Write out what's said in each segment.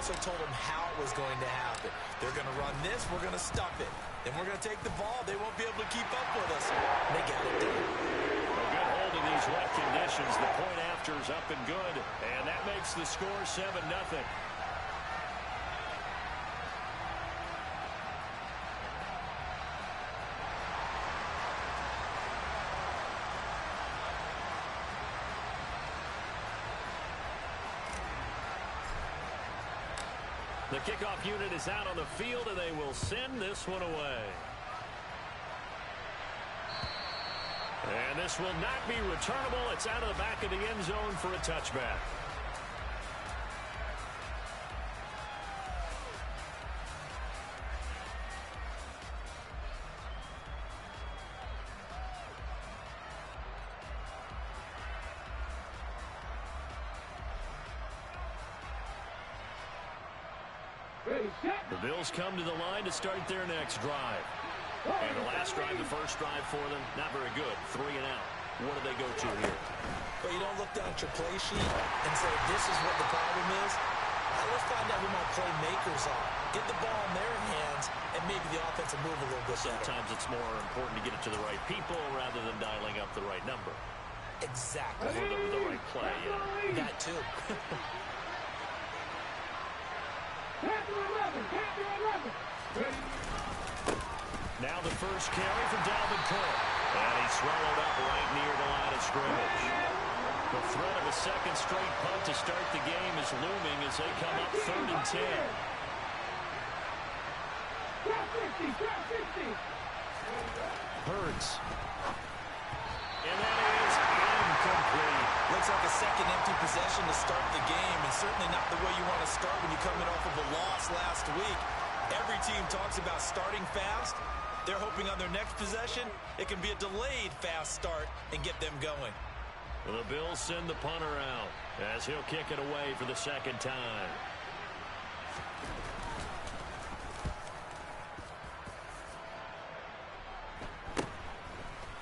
also told them how it was going to happen. They're going to run this, we're going to stuff it. Then we're going to take the ball. They won't be able to keep up with us. And they got it done. A good hold in these wet conditions. The point after is up and good. And that makes the score 7-0. The kickoff unit is out on the field, and they will send this one away. And this will not be returnable. It's out of the back of the end zone for a touchback. The Bills come to the line to start their next drive. And the last drive, the first drive for them, not very good. 3 and out. What do they go to here? But you don't look down at your play sheet and say, this is what the problem is. Let's find out who my playmakers are. Get the ball in their hands, and maybe the offense will move a little bit better. Sometimes it's more important to get it to the right people rather than dialing up the right number. Exactly. Or the right play, yeah. That too. Now the first carry for Dalvin Cook. And he's swallowed up right near the line of scrimmage. The threat of a second straight punt to start the game is looming as they come up 3rd and 10. Hurts. And that is incomplete. Looks like a second empty possession to start the game, and certainly not the way you want to start when you're coming off of a loss last week. Every team talks about starting fast. They're hoping on their next possession, it can be a delayed fast start and get them going. Well, the Bills send the punter out as he'll kick it away for the second time.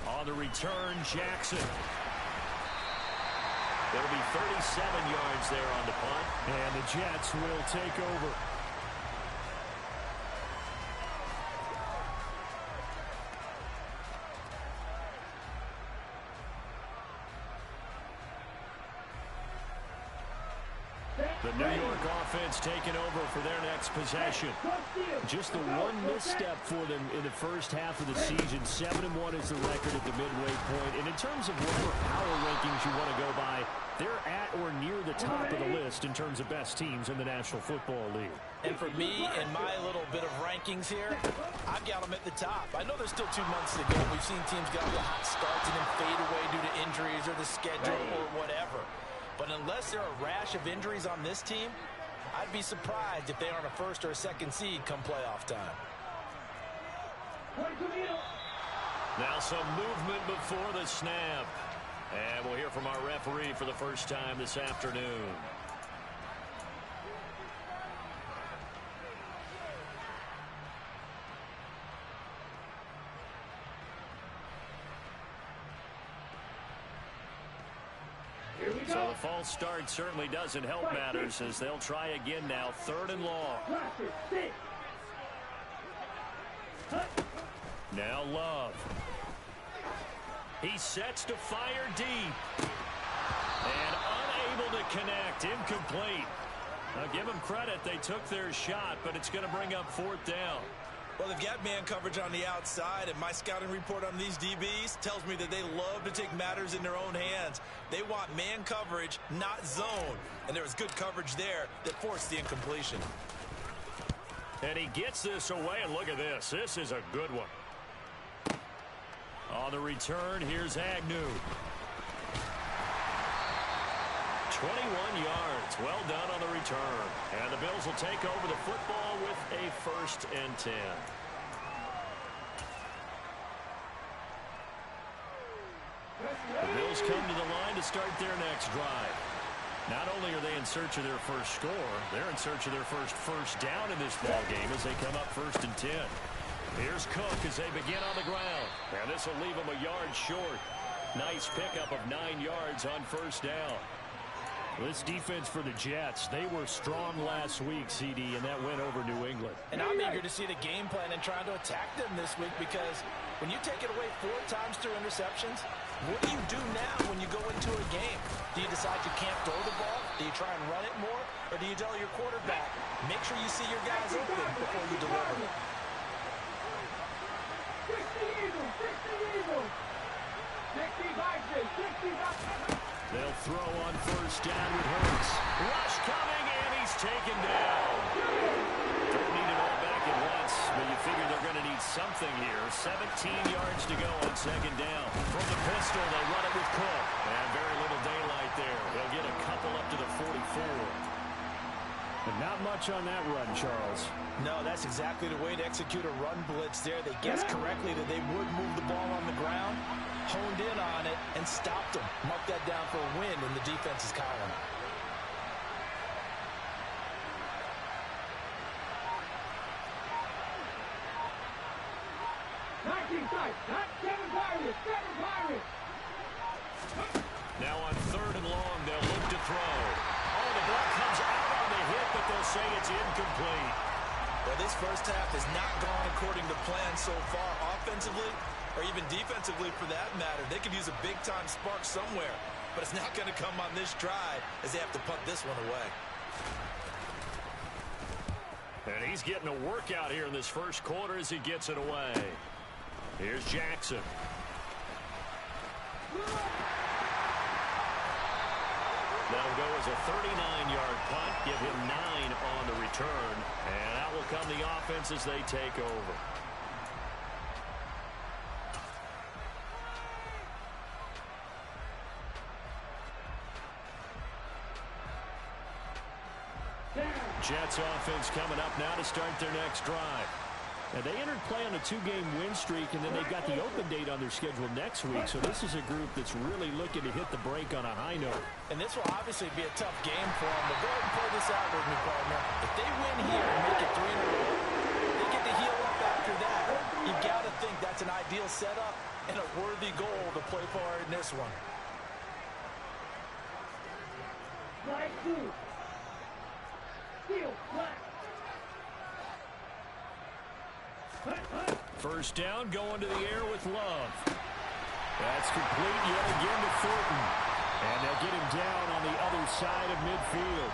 On the return, Jackson. It'll be 37 yards there on the punt. And the Jets will take over. The New York offense taking over for their next possession. Just the one misstep for them in the first half of the season. 7-1 is the record at the midway point. And in terms of whatever power rankings you want to go by, they're at or near the top of the list in terms of best teams in the National Football League. And for me and my little bit of rankings here, I've got them at the top. I know there's still 2 months to go. We've seen teams get off to hot starts and then fade away due to injuries or the schedule or whatever. But unless there are a rash of injuries on this team, I'd be surprised if they aren't a first or a second seed come playoff time. Now some movement before the snap. And we'll hear from our referee for the first time this afternoon. So the false start certainly doesn't help matters as they'll try again now. 3rd and long. Now Love. He sets to fire deep. And unable to connect. Incomplete. Now give them credit. They took their shot, but it's going to bring up 4th down. Well, they've got man coverage on the outside, and my scouting report on these DBs tells me that they love to take matters in their own hands. They want man coverage, not zone. And there was good coverage there that forced the incompletion. And he gets this away, and look at this. This is a good one. On the return, here's Agnew. 21 yards. Well done on the return. And the Bills will take over the football with a 1st and 10. The Bills come to the line to start their next drive. Not only are they in search of their first score, they're in search of their first down in this ball game as they come up 1st and 10. Here's Cook as they begin on the ground. And this will leave them a yard short. Nice pickup of 9 yards on 1st down. This defense for the Jets, they were strong last week, CD, and that went over New England. And I'm eager to see the game plan and trying to attack them this week, because when you take it away 4 times through interceptions, what do you do now when you go into a game? Do you decide you can't throw the ball? Do you try and run it more? Or do you tell your quarterback, make sure you see your guys open before you deliver? They'll throw on first down with Hurts. Rush coming, and he's taken down. Don't need it all back at once, but you figure they're going to need something here. 17 yards to go on second down. From the pistol, they run it with Cook. And very little daylight there. They'll get a couple up to the 44. But not much on that run, Charles. No, that's exactly the way to execute a run blitz there. They guessed correctly that they would move the ball on the ground, honed in on it, and stopped them. Mark that down for a win in the defense's column. Now on third and long, they'll look to throw. Oh, the ball comes out on the hit, but they'll say it's incomplete. Well, this first half has not gone according to plan so far, offensively or even defensively for that matter. They could use a big-time spark somewhere, but it's not going to come on this drive as they have to punt this one away. And he's getting a workout here in this first quarter as he gets it away. Here's Jackson. That'll go as a 39-yard punt, give him 9 on the return, and that will come the offense as they take over. Jets offense coming up now to start their next drive. Now, they entered play on a 2-game win streak, and then they've got the open date on their schedule next week. So this is a group that's really looking to hit the break on a high note. And this will obviously be a tough game for them. But go ahead and play this out with me, partner. If they win here and make it 3 in a row, they get to heal up after that. You've got to think that's an ideal setup and a worthy goal to play for in this one. First down, going to the air with Love. That's complete yet again to Thornton. And they'll get him down on the other side of midfield.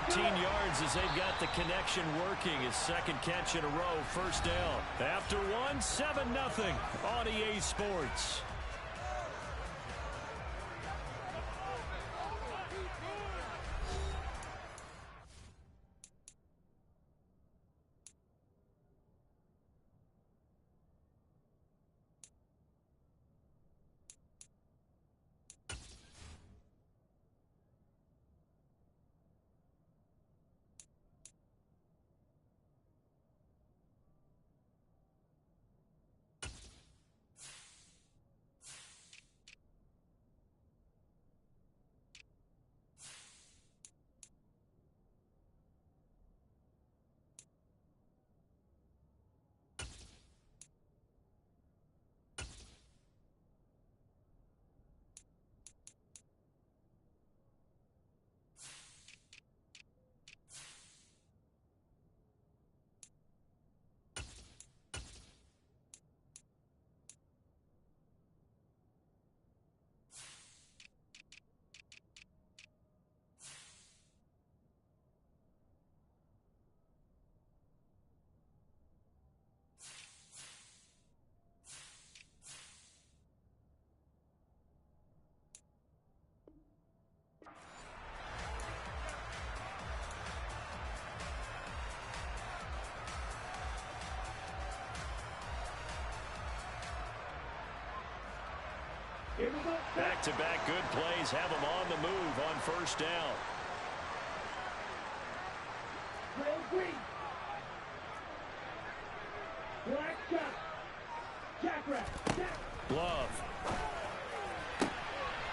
13 yards as they've got the connection working. His second catch in a row, first down. After one, 7-0 on EA Sports. Back-to-back good plays have them on the move on first down. Love.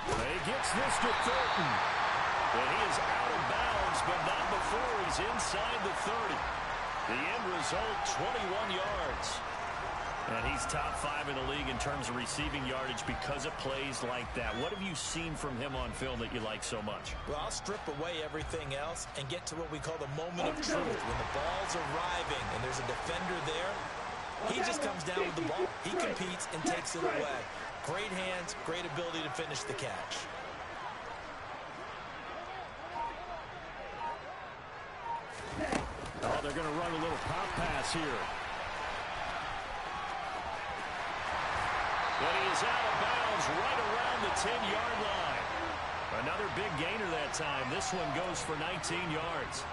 He gets this to Thornton. And he is out of bounds, but not before he's inside the 30. The end result, 21 yards. And he's top 5 in the league in terms of receiving yardage because of plays like that. What have you seen from him on film that you like so much? Well, I'll strip away everything else and get to what we call the moment of truth. When the ball's arriving and there's a defender there, he just comes down with the ball. He competes and takes it away. Great hands, great ability to finish the catch. Oh, they're going to run a little pop pass here. But he is out of bounds right around the 10-yard line. Another big gainer that time. This one goes for 19 yards.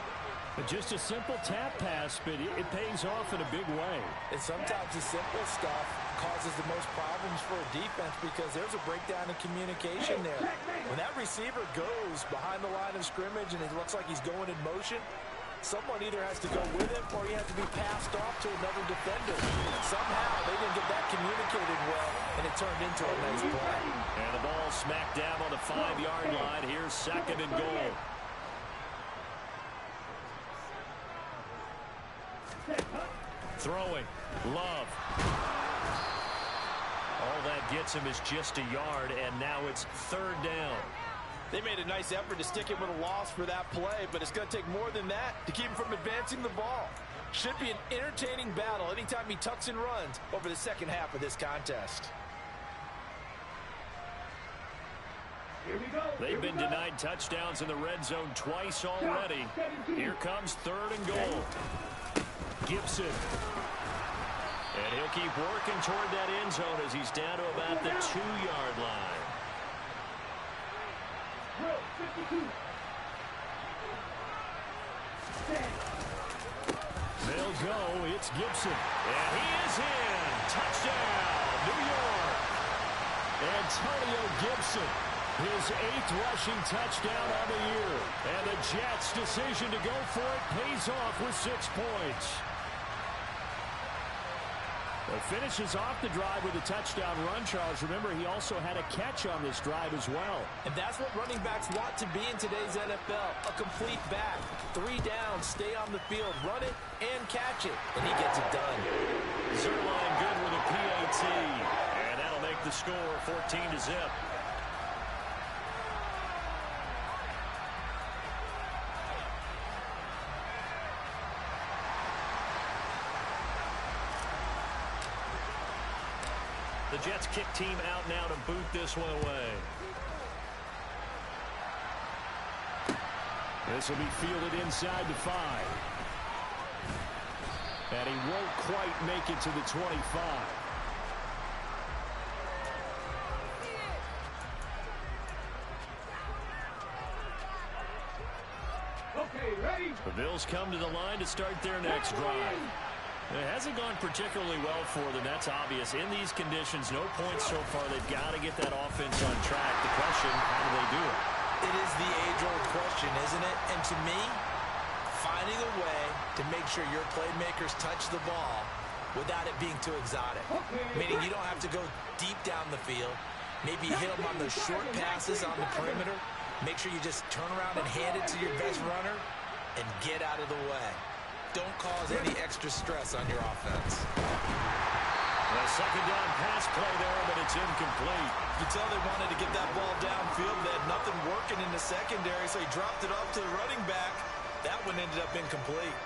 But just a simple tap pass, but it pays off in a big way. And sometimes the simple stuff causes the most problems for a defense because there's a breakdown in communication there. When that receiver goes behind the line of scrimmage and it looks like he's going in motion, someone either has to go with him or he has to be passed off to another defender. Somehow they didn't get that communicated well, and it turned into a nice play. And the ball smack dab on the 5-yard line. Here's 2nd and goal. Throwing. Love. All that gets him is just a yard, and now it's 3rd down. They made a nice effort to stick him with a loss for that play, but it's going to take more than that to keep him from advancing the ball. Should be an entertaining battle anytime he tucks and runs over the second half of this contest. They've been denied touchdowns in the red zone twice already. Here comes 3rd and goal. Gibson. And he'll keep working toward that end zone as he's down to about the 2-yard line. They'll go. It's Gibson. And he is in. Touchdown, New York. Antonio Gibson, his 8th rushing touchdown on the year. And the Jets' decision to go for it pays off with 6 points. Finishes off the drive with a touchdown run, Charles. Remember, he also had a catch on this drive as well. And that's what running backs want to be in today's NFL, a complete back. 3 downs, stay on the field, run it, and catch it. And he gets it done. Zerline good with a PAT. And that'll make the score 14-0. The Jets kick team out now to boot this one away. This will be fielded inside the 5. And he won't quite make it to the 25. Okay, ready? The Bills come to the line to start their next drive. It hasn't gone particularly well for them, that's obvious. In these conditions, no points so far. They've got to get that offense on track. The question, how do they do it? It is the age-old question, isn't it? And to me, finding a way to make sure your playmakers touch the ball without it being too exotic. Meaning you don't have to go deep down the field. Maybe hit them on those short passes on the perimeter. Make sure you just turn around and hand it to your best runner and get out of the way. Don't cause any extra stress on your offense. A 2nd down pass play there, but it's incomplete. You tell they wanted to get that ball downfield. They had nothing working in the secondary, so he dropped it off to the running back. That one ended up incomplete.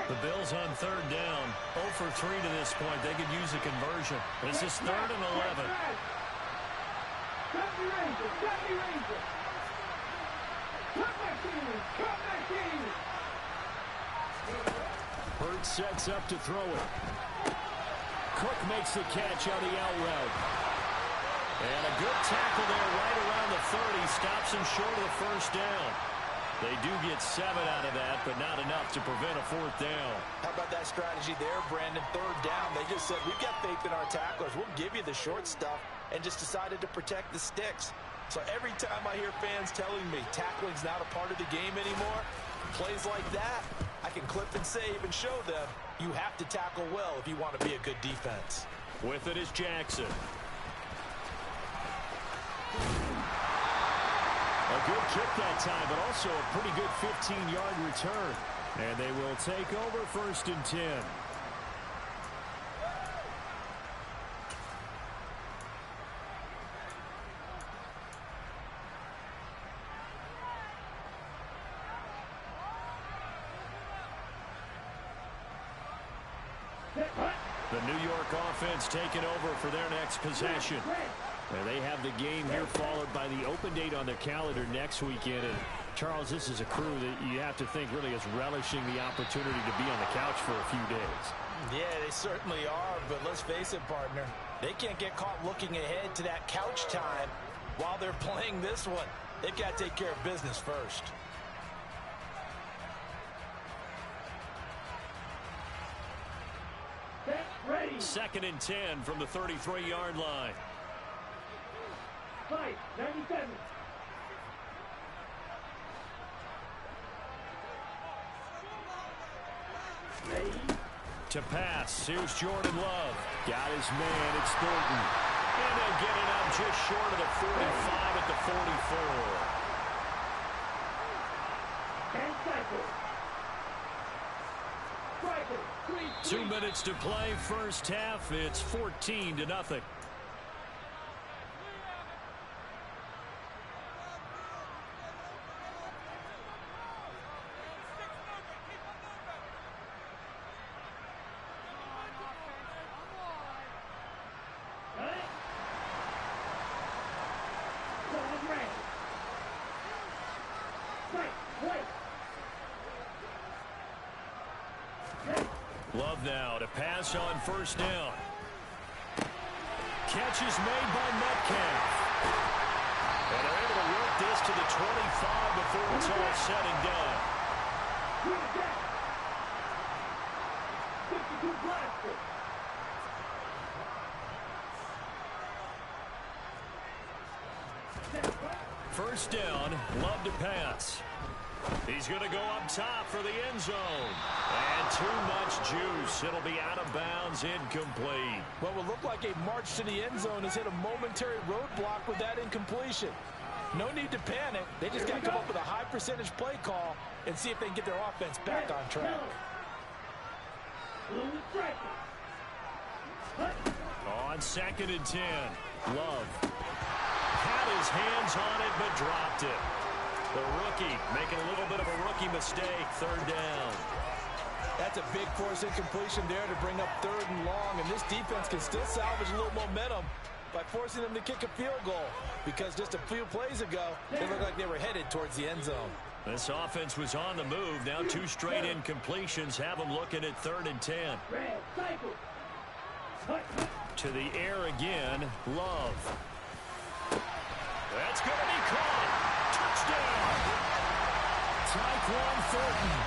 The Bills on 3rd down. 0 for 3 to this point. They could use a conversion. This is 3rd and 11. Hurts sets up to throw it. Cook makes the catch on the out route. And a good tackle there right around the 30. Stops him short of the 1st down. They do get 7 out of that, but not enough to prevent a 4th down. How about that strategy there, Brandon? 3rd down. They just said, we've got faith in our tacklers. We'll give you the short stuff, and just decided to protect the sticks. So every time I hear fans telling me tackling's not a part of the game anymore, plays like that, I can clip and save and show them you have to tackle well if you want to be a good defense. With it is Jackson. A A good kick that time, but also a pretty good 15-yard return. And they will take over 1st and 10. The New York offense taking over for their next possession. And they have the game here followed by the open date on their calendar next weekend. And Charles, this is a crew that you have to think really is relishing the opportunity to be on the couch for a few days. Yeah, they certainly are, but let's face it, partner. They can't get caught looking ahead to that couch time while they're playing this one. They've got to take care of business first. Ready. 2nd and 10 from the 33-yard line. 97. Ready. To pass, here's Jordan Love. Got his man, it's Thornton. And they'll get it up just short of the 45 at the 44. And cycle. 2 minutes to play, first half. It's 14-0. Love now to pass on 1st down. Catch is made by Metcalf. And they're able to work this to the 25 before it's all said and done. 52 blaster. First down, Love to pass. He's going to go up top for the end zone. And too much juice. It'll be out of bounds, incomplete. What will look like a march to the end zone has hit a momentary roadblock with that incompletion. No need to panic. They just got to come up with a high percentage play call and see if they can get their offense back on track. On 2nd and 10, Love had his hands on it but dropped it. The rookie making a little bit of a rookie mistake, 3rd down. That's a big force incompletion there to bring up 3rd and long, and this defense can still salvage a little momentum by forcing them to kick a field goal, because just a few plays ago, they looked like they were headed towards the end zone. This offense was on the move. Now 2 straight incompletions have them looking at 3rd and 10. To the air again, Love. That's going to be caught. Touchdown. Tyquan Thornton.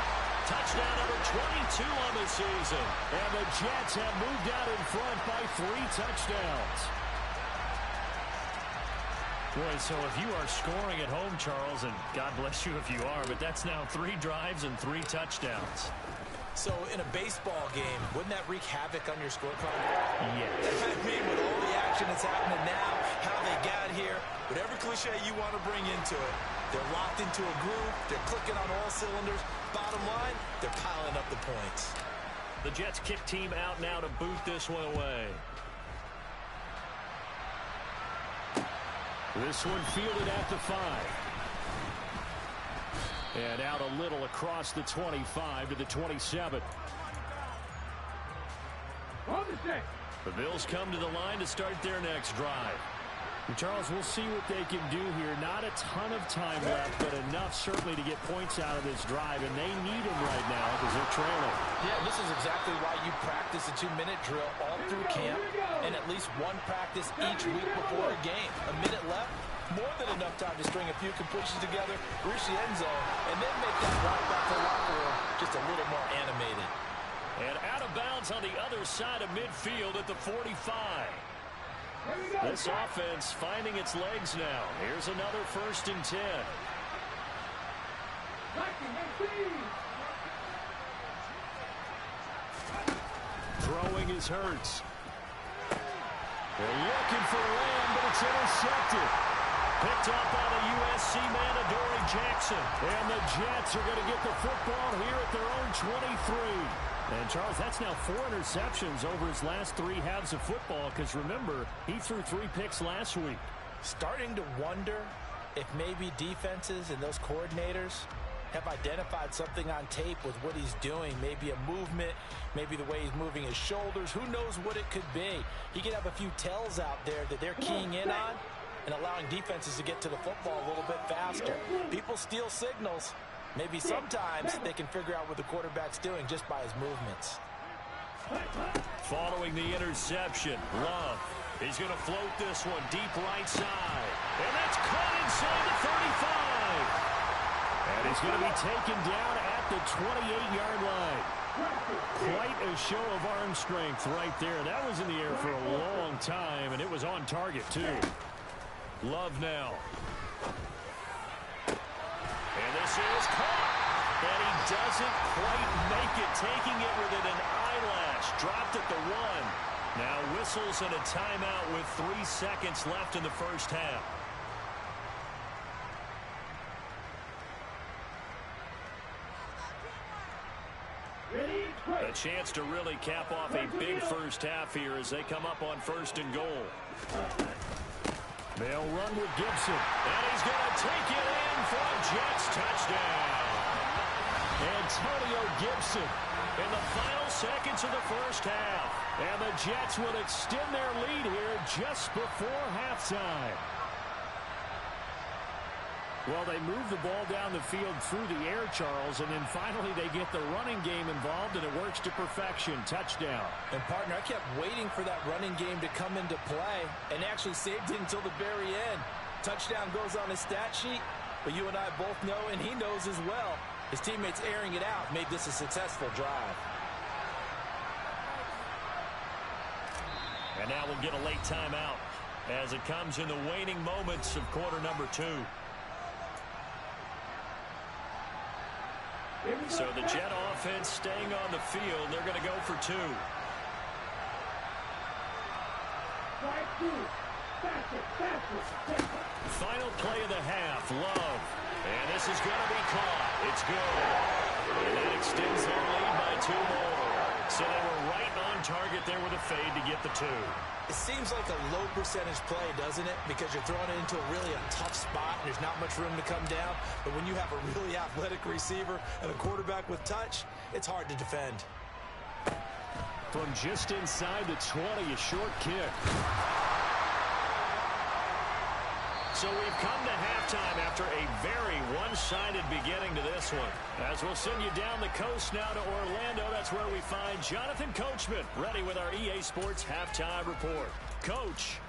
Touchdown number 22 on the season. And the Jets have moved out in front by 3 touchdowns. Boy, so if you are scoring at home, Charles, and God bless you if you are, but that's now 3 drives and 3 touchdowns. So in a baseball game, wouldn't that wreak havoc on your scorecard? Yes. I mean, with all the action that's happening now, how they got here, whatever cliche you want to bring into it, they're locked into a groove, they're clicking on all cylinders. Bottom line, they're piling up the points. The Jets kick team out now to boot this one away. This one fielded at the 5. And out a little across the 25 to the 27. The Bills come to the line to start their next drive. And Charles, we'll see what they can do here. Not a ton of time left, but enough certainly to get points out of this drive, and they need them right now because they're trailing. Yeah, this is exactly why you practice a 2-minute drill all through camp and at least one practice each week before a game. A minute left, more than enough time to string a few completions together, reach the end zone, and then make that drive back to the locker room just a little more animated. And out of bounds on the other side of midfield at the 45. This offense finding its legs now. Here's another 1st and 10. Throwing is Hurts. They're looking for Lamb, but it's intercepted. Picked up by the USC man, Adoree Jackson. And the Jets are going to get the football here at their own 23. And, Charles, that's now 4 interceptions over his last 3 halves of football because, remember, he threw 3 picks last week. Starting to wonder if maybe defenses and those coordinators have identified something on tape with what he's doing. Maybe a movement, maybe the way he's moving his shoulders. Who knows what it could be? He could have a few tells out there that they're keying in on and allowing defenses to get to the football a little bit faster. People steal signals. Maybe sometimes they can figure out what the quarterback's doing just by his movements. Following the interception, Love. He's going to float this one deep right side. And that's caught inside the 35. And he's going to be taken down at the 28-yard line. Quite a show of arm strength right there. That was in the air for a long time, and it was on target, too. Love now. And this is caught. And he doesn't quite make it, taking it within an eyelash. Dropped at the 1. Now whistles and a timeout with 3 seconds left in the first half. A chance to really cap off a big first half here as they come up on 1st and goal. They'll run with Gibson. And he's going to take it in for a Jets touchdown. Antonio Gibson in the final seconds of the first half. And the Jets will extend their lead here just before halftime. Well, they move the ball down the field through the air, Charles, and then finally they get the running game involved, and it works to perfection. Touchdown. And, partner, I kept waiting for that running game to come into play and actually saved it until the very end. Touchdown goes on his stat sheet, but you and I both know, and he knows as well, his teammates airing it out made this a successful drive. And now we'll get a late timeout as it comes in the waning moments of quarter number 2. So the Jet offense staying on the field. They're going to go for 2. Final play of the half. Love. And this is going to be caught. It's good. And that extends their lead by 2 more. So they were right on target there with a fade to get the 2. It seems like a low percentage play, doesn't it? Because you're throwing it into a tough spot and there's not much room to come down. But when you have a really athletic receiver and a quarterback with touch, it's hard to defend. From just inside the 20, a short kick. So we've come to halftime after a very one-sided beginning to this one. As we'll send you down the coast now to Orlando, that's where we find Jonathan Coachman ready with our EA Sports Halftime Report. Coach.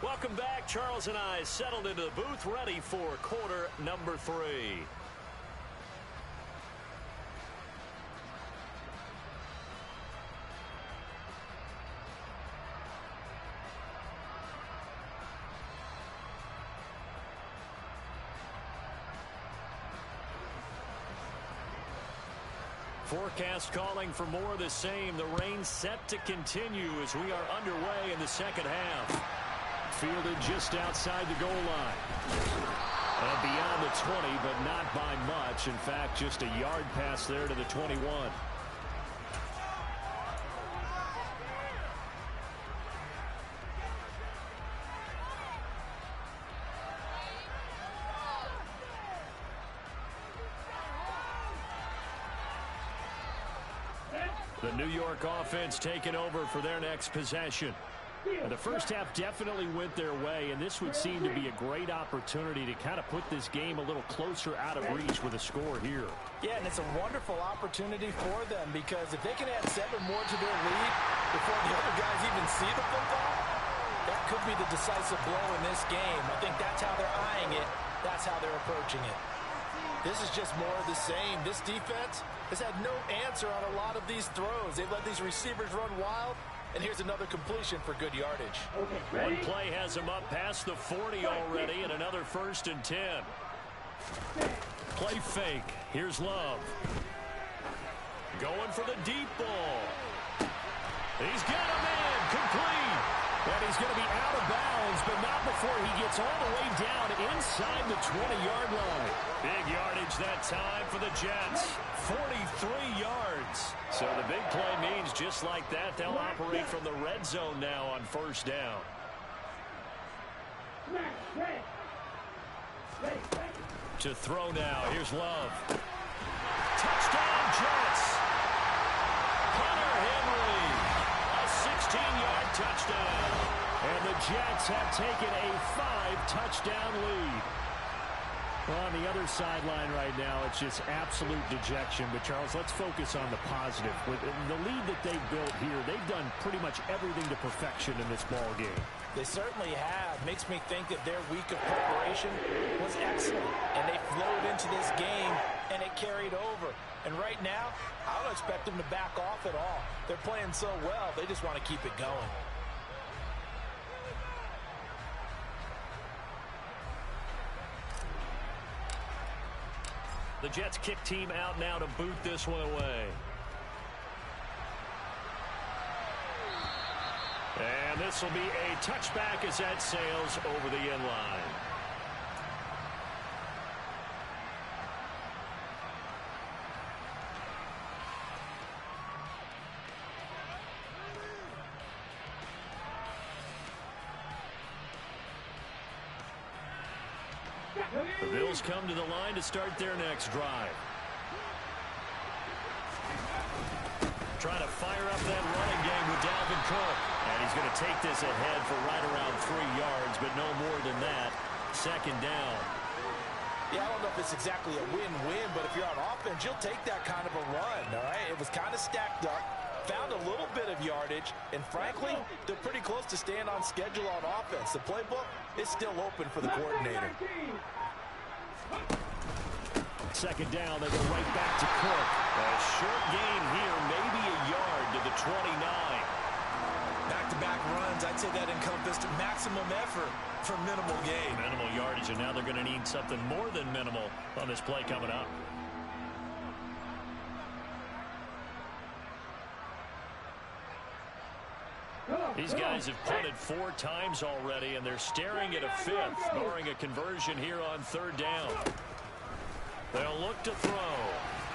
Welcome back. Charles and I settled into the booth, ready for quarter number 3. Forecast calling for more of the same. The rain set to continue as we are underway in the second half. Fielded just outside the goal line. And beyond the 20, but not by much. In fact, just a yard pass there to the 21. The New York offense taking over for their next possession. The first half definitely went their way, and this would seem to be a great opportunity to kind of put this game a little closer out of reach with a score here. Yeah, and it's a wonderful opportunity for them because if they can add 7 more to their lead before the other guys even see the football, that could be the decisive blow in this game. I think that's how they're eyeing it. That's how they're approaching it. This is just more of the same. This defense has had no answer on a lot of these throws. They've let these receivers run wild, and here's another completion for good yardage. One play has him up past the 40 already, and another 1st and 10. Play fake. Here's Love. Going for the deep ball. He's got a man complete. And he's going to be out of bounds, but not before he gets all the way down inside the 20-yard line. Big yardage that time for the Jets. 43 yards. So the big play means just like that, they'll operate from the red zone now on 1st down. To throw now. Here's Love. Touchdown, Jets. Hunter Henry. A 16-yard touchdown. And the Jets have taken a 5-touchdown lead. Well, on the other sideline right now, it's just absolute dejection. But, Charles, let's focus on the positive. With the lead that they've built here, they've done pretty much everything to perfection in this ball game. They certainly have. Makes me think that their week of preparation was excellent. And they flowed into this game, and it carried over. And right now, I don't expect them to back off at all. They're playing so well, they just want to keep it going. The Jets kick team out now to boot this one away. And this will be a touchback as that sails over the end line. The Bills come to the line to start their next drive. Trying to fire up that running game with Dalvin Cook. And he's going to take this ahead for right around 3 yards, but no more than that. 2nd down. Yeah, I don't know if it's exactly a win-win, but if you're on offense, you'll take that kind of a run, all right? It was kind of stacked up, found a little bit of yardage, and frankly, they're pretty close to staying on schedule on offense. The playbook is still open for the coordinator. 2nd down, they go right back to Cook. A short gain here, maybe a yard to the 29. Back-to-back runs, I'd say that encompassed maximum effort for minimal gain. Minimal yardage, and now they're going to need something more than minimal on this play coming up. These guys have punted 4 times already, and they're staring at a 5th, barring a conversion here on 3rd down. They'll look to throw.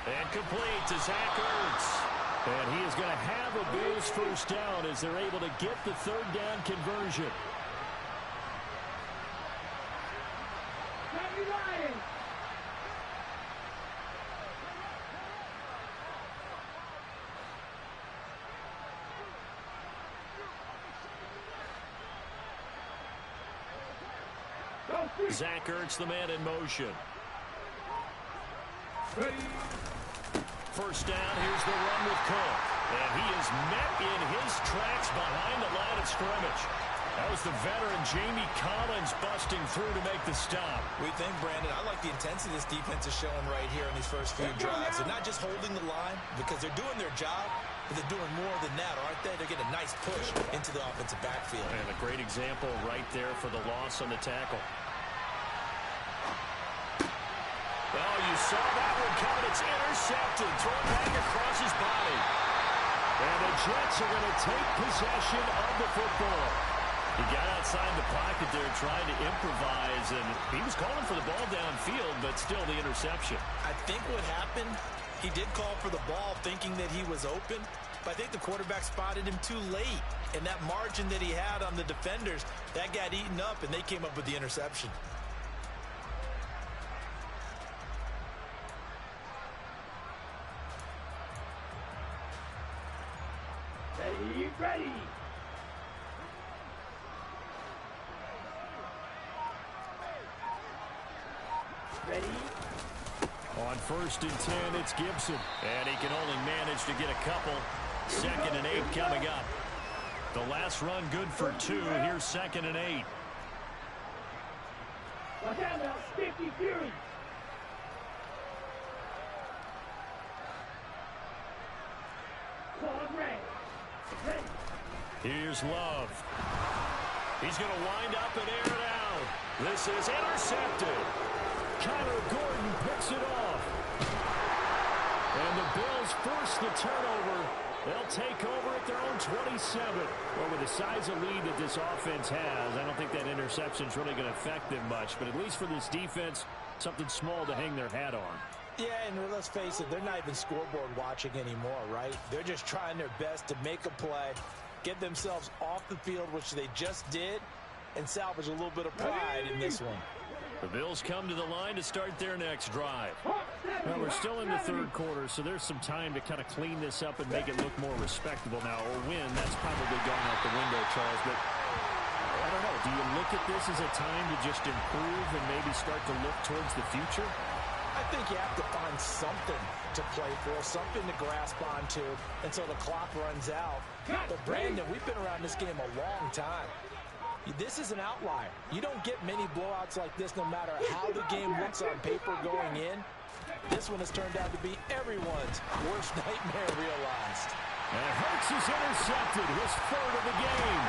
And complete to Zach Ertz. And he is going to have a Bills 1st down as they're able to get the 3rd down conversion. Zach Ertz, the man in motion. 1st down, here's the run with Cook. And he is met in his tracks behind the line of scrimmage. That was the veteran Jamie Collins busting through to make the stop. We think, Brandon, I like the intensity this defense is showing right here in these first few drives. They're not just holding the line because they're doing their job, but they're doing more than that, aren't they? They're getting a nice push into the offensive backfield. And a great example right there for the loss on the tackle. Well, you saw that one coming. It's intercepted. Thrown back across his body. And the Jets are going to take possession of the football. He got outside the pocket there trying to improvise, and he was calling for the ball downfield, but still the interception. I think what happened, he did call for the ball thinking that he was open, but I think the quarterback spotted him too late. And that margin that he had on the defenders, that got eaten up, and they came up with the interception. Ready. On 1st and 10, it's Gibson. And he can only manage to get a couple. 2nd and 8 coming up. The last run good for 2. Here's 2nd and 8. Watch out now, 50 Fury. Here's Love. He's going to wind up and air it out. This is intercepted. Kyler Gordon picks it off. And the Bills force the turnover. They'll take over at their own 27. Well, with the size of lead that this offense has, I don't think that interception is really going to affect them much. But at least for this defense, something small to hang their hat on. Yeah, and let's face it, they're not even scoreboard watching anymore, right? They're just trying their best to make a play, get themselves off the field, which they just did, and salvage a little bit of pride in this one. The Bills come to the line to start their next drive. Well, we're still in the third quarter, so there's some time to kind of clean this up and make it look more respectable now. Or win, that's probably gone out the window, Charles. But I don't know. Do you look at this as a time to just improve and maybe start to look towards the future? I think you have to find something to play for, something to grasp onto until the clock runs out. But, Brandon, we've been around this game a long time. This is an outlier. You don't get many blowouts like this no matter how the game looks on paper going in. This one has turned out to be everyone's worst nightmare realized. And Hurts is intercepted, his third of the game.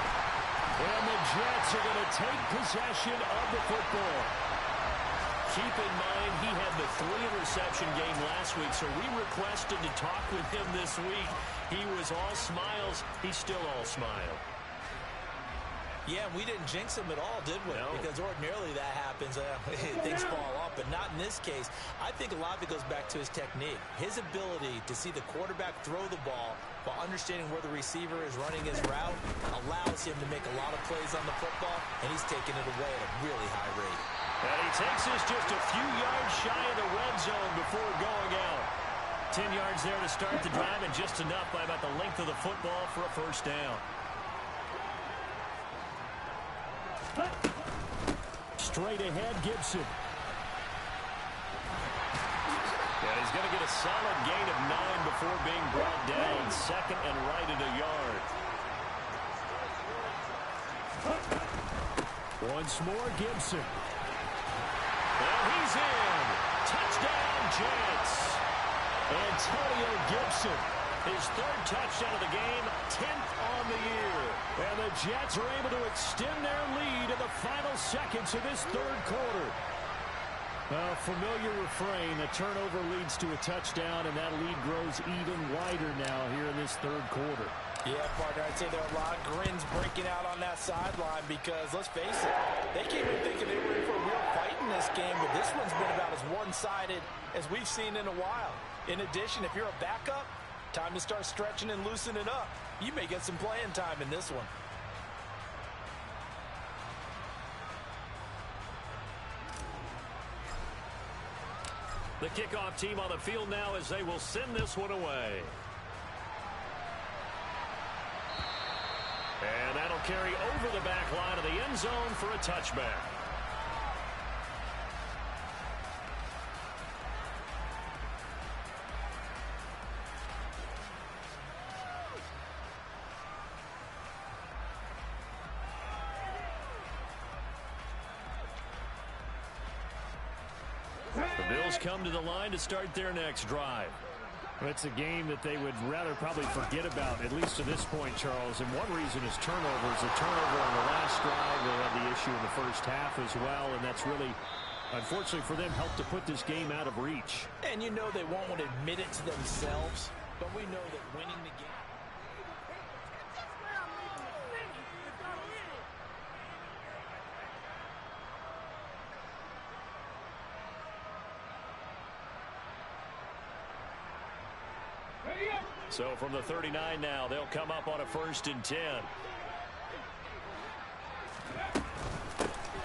And the Jets are going to take possession of the football. Keep in mind, he had the 3-interception game last week, so we requested to talk with him this week. He was all smiles. He's still all smile. Yeah, we didn't jinx him at all, did we? No. Because ordinarily that happens. Things fall off, but not in this case. I think a lot of it goes back to his technique. His ability to see the quarterback throw the ball while understanding where the receiver is running his route allows him to make a lot of plays on the football, and he's taking it away at a really high rate. And he takes us just a few yards shy of the red zone before going out. 10 yards there to start the drive, and just enough by about the length of the football for a first down. Straight ahead, Gibson. Yeah, he's going to get a solid gain of 9 before being brought down. Second and right at a yard. Once more, Gibson. And he's in. Touchdown, Jets. Antonio Gibson. His third touchdown of the game, 10th on the year. And the Jets are able to extend their lead in the final seconds of this third quarter. A familiar refrain, a turnover leads to a touchdown, and that lead grows even wider now here in this third quarter. Yeah, partner, I'd say there are a lot of grins breaking out on that sideline because, let's face it, they came in thinking they were in for a real fight in this game, but this one's been about as one-sided as we've seen in a while. In addition, if you're a backup, time to start stretching and loosening up. You may get some playing time in this one. The kickoff team on the field now as they will send this one away. And that'll carry over the back line of the end zone for a touchback. The Bills come to the line to start their next drive. It's a game that they would rather probably forget about, at least to this point, Charles. And one reason is turnovers. A turnover on the last drive. They had the issue in the first half as well, and that's really, unfortunately for them, helped to put this game out of reach. And you know they won't want to admit it to themselves, but we know that winning the game. So from the 39 now, they'll come up on a 1st and 10.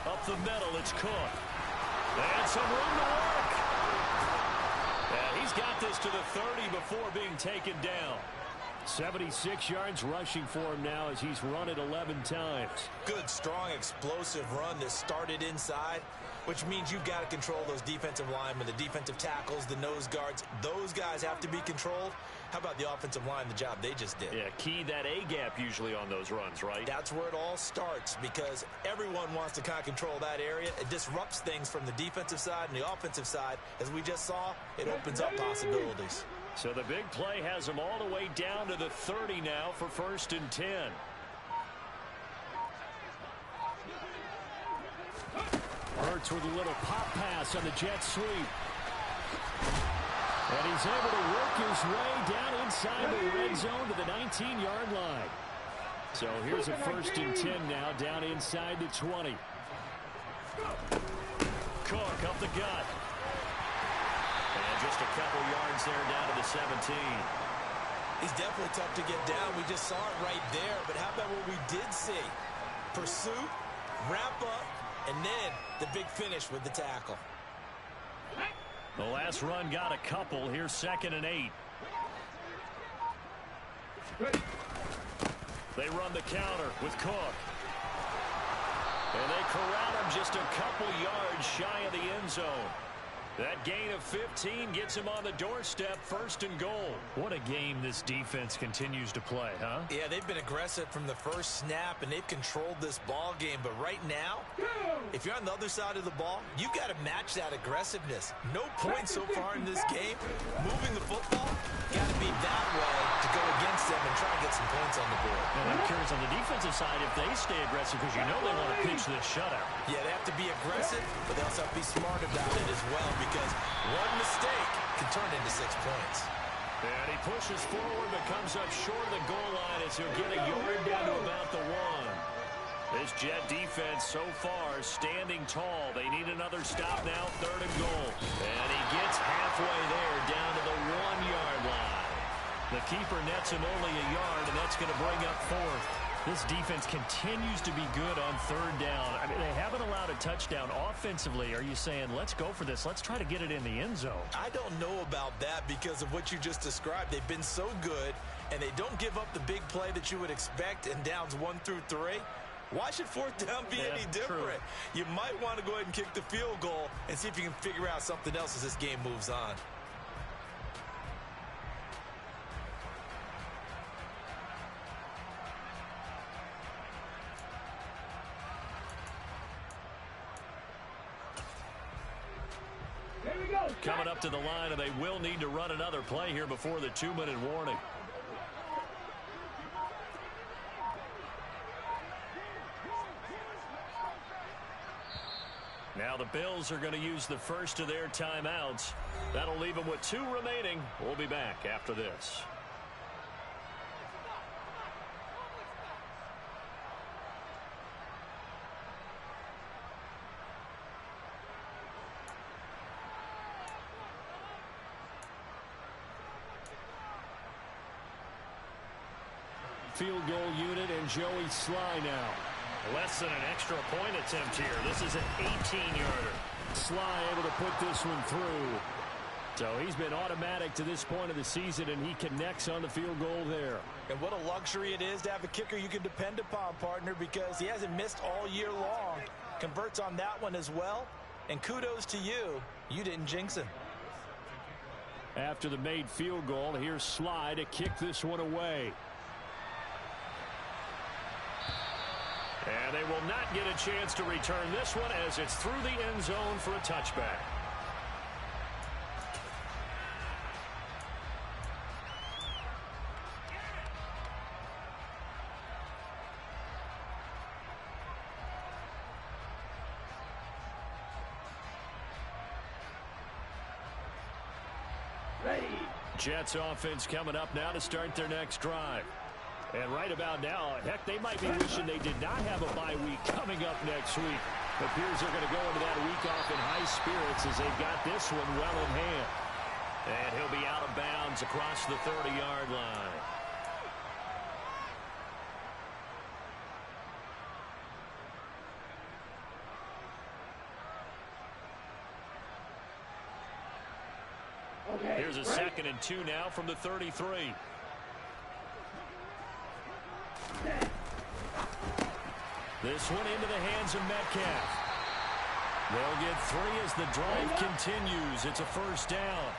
Up the middle, it's Cook. And some room to work. And he's got this to the 30 before being taken down. 76 yards rushing for him now as he's run it 11 times. Good, strong, explosive run that started inside, which means you've got to control those defensive linemen, the defensive tackles, the nose guards. Those guys have to be controlled. How about the offensive line, the job they just did? Yeah, key that A-gap usually on those runs, right? That's where it all starts because everyone wants to kind of control that area. It disrupts things from the defensive side and the offensive side. As we just saw, it opens up possibilities. So the big play has them all the way down to the 30 now for 1st and 10. Hurts with a little pop pass on the jet sweep. And he's able to work his way down inside the red zone to the 19-yard line. So here's a 1st and 10 now, down inside the 20. Cook up the gut. And just a couple yards there down to the 17. He's definitely tough to get down. We just saw it right there. But how about what we did see? Pursuit, wrap up, and then the big finish with the tackle. The last run got a couple. Here's 2nd and 8. They run the counter with Cook. And they corral him just a couple yards shy of the end zone. That gain of 15 gets him on the doorstep, 1st and goal. What a game this defense continues to play, huh? Yeah, they've been aggressive from the first snap, and they've controlled this ball game. But right now, if you're on the other side of the ball, you've got to match that aggressiveness. No points so far in this game. Moving the football, got to be that way to go against them and try to get some points on the board. And I'm curious on the defensive side if they stay aggressive, because you know they want to pitch this shutout. Yeah, they have to be aggressive, but they also have to be smart about it as well, because one mistake can turn into 6 points. And he pushes forward but comes up short of the goal line as he'll get a yard down to about the 1. This Jet defense so far standing tall. They need another stop now, 3rd and goal. And he gets halfway there down to the 1-yard line. The keeper nets him only a yard, and that's going to bring up 4th. This defense continues to be good on 3rd down. I mean, they haven't allowed a touchdown offensively. Are you saying, let's go for this? Let's try to get it in the end zone. I don't know about that because of what you just described. They've been so good, and they don't give up the big play that you would expect in downs 1 through 3. Why should 4th down be any different? True. You might want to go ahead and kick the field goal and see if you can figure out something else as this game moves on. Coming up to the line, and they will need to run another play here before the 2-minute warning. Now the Bills are going to use the first of their timeouts. That'll leave them with 2 remaining. We'll be back after this. Field goal unit and Joey Sly now. Less than an extra point attempt here. This is an 18-yarder. Sly able to put this one through. So he's been automatic to this point of the season, and he connects on the field goal there. And what a luxury it is to have a kicker you can depend upon, partner, because he hasn't missed all year long. Converts on that one as well. And kudos to you. You didn't jinx him. After the made field goal, here's Sly to kick this one away. And they will not get a chance to return this one as it's through the end zone for a touchback. Ready. Jets offense coming up now to start their next drive. And right about now, heck, they might be wishing they did not have a bye week coming up next week. Appears they're going to go into that week off in high spirits as they've got this one well in hand. And he'll be out of bounds across the 30-yard line. Okay. Here's a 2nd and 2 now from the 33. This one into the hands of Metcalf. They'll get 3 as the drive continues. It's a 1st down.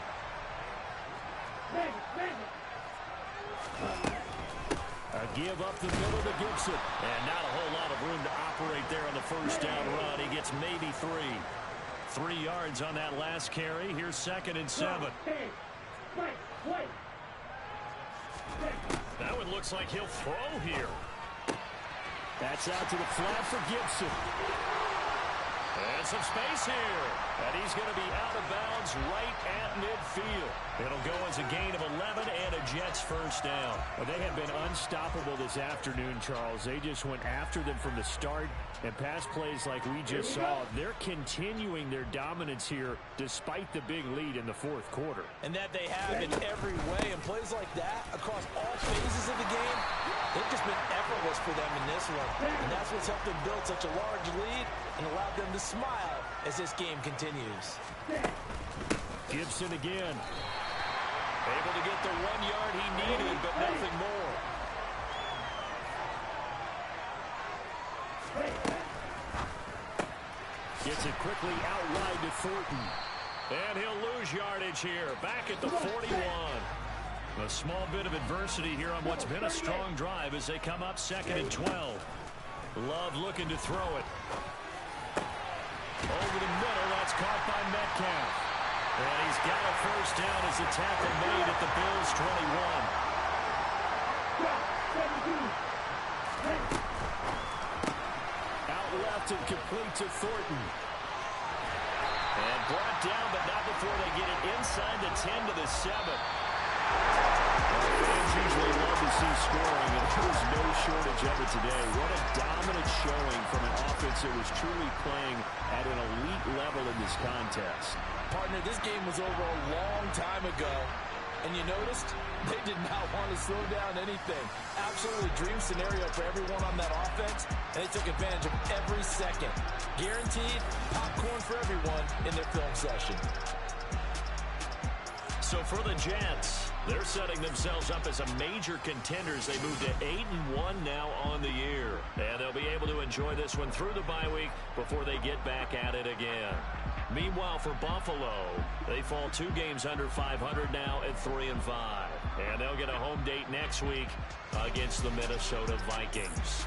A give up the middle to Gibson. And not a whole lot of room to operate there on the 1st down run. He gets maybe 3. 3 yards on that last carry. Here's 2nd and 7. That one looks like he'll throw here. That's out to the flat for Gibson. And some space here. And he's going to be out of bounds right at midfield. It'll go as a gain of 11 and a Jets first down. Well, they have been unstoppable this afternoon, Charles. They just went after them from the start. And pass plays like we just saw, they're continuing their dominance here despite the big lead in the fourth quarter. And that they have in every way. And plays like that across all phases of the game, they've just been effortless for them in this one. And that's what's helped them build such a large lead and allowed them to smile as this game continues. Gibson again. Able to get the 1 yard he needed, but nothing more. Gets it quickly out wide to Thornton. And he'll lose yardage here. Back at the 41. A small bit of adversity here on what's been a strong drive as they come up 2nd and 12. Love looking to throw it. Over the middle, that's caught by Metcalf. And he's got a first down as the tackle made at the Bills' 21. Out left and complete to Thornton. And brought down, but not before they get it inside the 10 to the 7. Fans usually love to see scoring, and there's no shortage of it today. What a dominant showing from an offense that was truly playing at an elite level in this contest. Partner, this game was over a long time ago. And you noticed they did not want to slow down anything. Absolutely dream scenario for everyone on that offense, and they took advantage of every second. Guaranteed popcorn for everyone in their film session. So for the Jets, they're setting themselves up as a major contenders. They move to 8-1 now on the year. And they'll be able to enjoy this one through the bye week before they get back at it again. Meanwhile, for Buffalo, they fall 2 games under 500 now at 3-5. And they'll get a home date next week against the Minnesota Vikings.